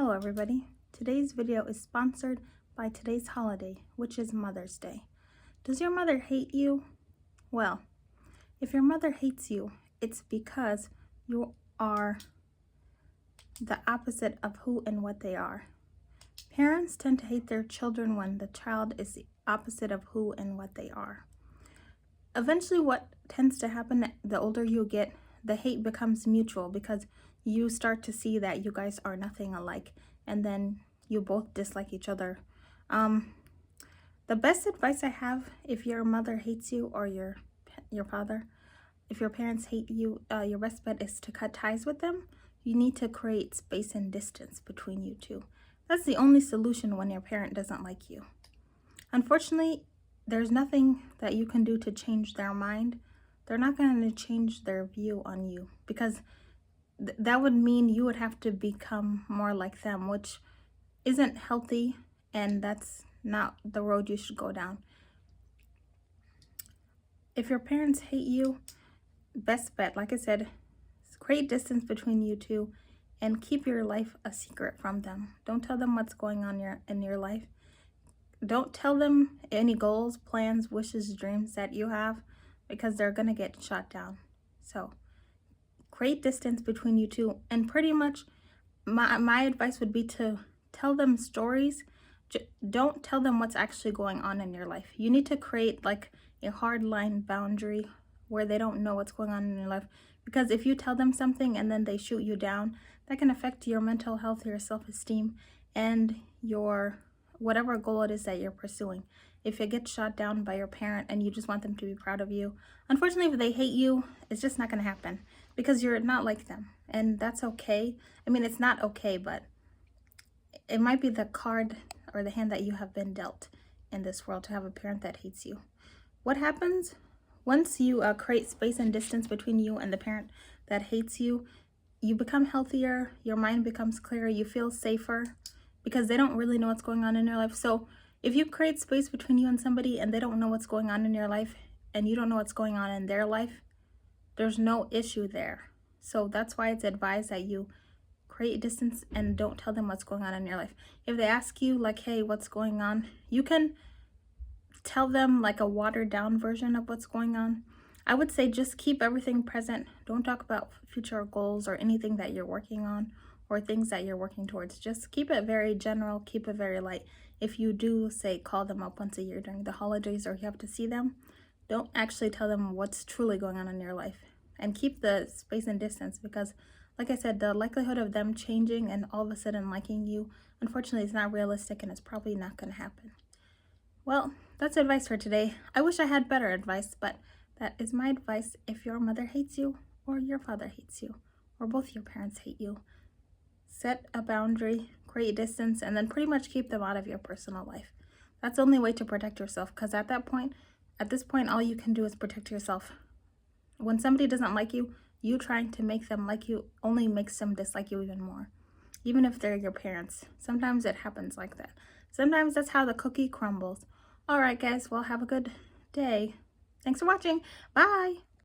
Hello everybody. Today's video is sponsored by today's holiday, which is Mother's Day. Does your mother hate you? Well, if your mother hates you, it's because you are the opposite of who and what they are. Parents tend to hate their children when the child is the opposite of who and what they are. Eventually, what tends to happen the older you get, the hate becomes mutual because you start to see that you guys are nothing alike, and then you both dislike each other. The best advice I have, if your mother hates you or your father, if your parents hate you, your best bet is to cut ties with them. You need to create space and distance between you two. That's the only solution when your parent doesn't like you. Unfortunately, there's nothing that you can do to change their mind. They're not going to change their view on you because that would mean you would have to become more like them, which isn't healthy, and that's not the road you should go down. If your parents hate you, best bet, like I said, is create distance between you two and keep your life a secret from them. Don't tell them what's going on in your life. Don't tell them any goals, plans, wishes, dreams that you have, because they're going to get shot down. So create distance between you two, and pretty much my advice would be to tell them stories. Don't tell them what's actually going on in your life. You need to create like a hard line boundary where they don't know what's going on in your life, because if you tell them something and then they shoot you down, that can affect your mental health, your self-esteem, and your whatever goal it is that you're pursuing. If you get shot down by your parent and you just want them to be proud of you, unfortunately, if they hate you, it's just not going to happen because you're not like them, and that's okay. I mean, it's not okay, but it might be the card or the hand that you have been dealt in this world to have a parent that hates you. What happens once you create space and distance between you and the parent that hates you? You become healthier, your mind becomes clearer, you feel safer because they don't really know what's going on in your life. So if you create space between you and somebody and they don't know what's going on in your life and you don't know what's going on in their life, there's no issue there. So that's why it's advised that you create distance and don't tell them what's going on in your life. If they ask you like, hey, what's going on, you can tell them like a watered down version of what's going on. I would say just keep everything present. Don't talk about future goals or anything that you're working on or things that you're working towards. Just keep it very general, keep it very light. If you do, say, call them up once a year during the holidays or you have to see them, don't actually tell them what's truly going on in your life. And keep the space and distance because, like I said, the likelihood of them changing and all of a sudden liking you, unfortunately, is not realistic and it's probably not going to happen. Well, that's advice for today. I wish I had better advice, but that is my advice if your mother hates you or your father hates you or both your parents hate you. Set a boundary, create distance, and then pretty much keep them out of your personal life. That's the only way to protect yourself, because at this point, all you can do is protect yourself. When somebody doesn't like you, you trying to make them like you only makes them dislike you even more. Even if they're your parents. Sometimes it happens like that. Sometimes that's how the cookie crumbles. All right, guys. Well, have a good day. Thanks for watching. Bye.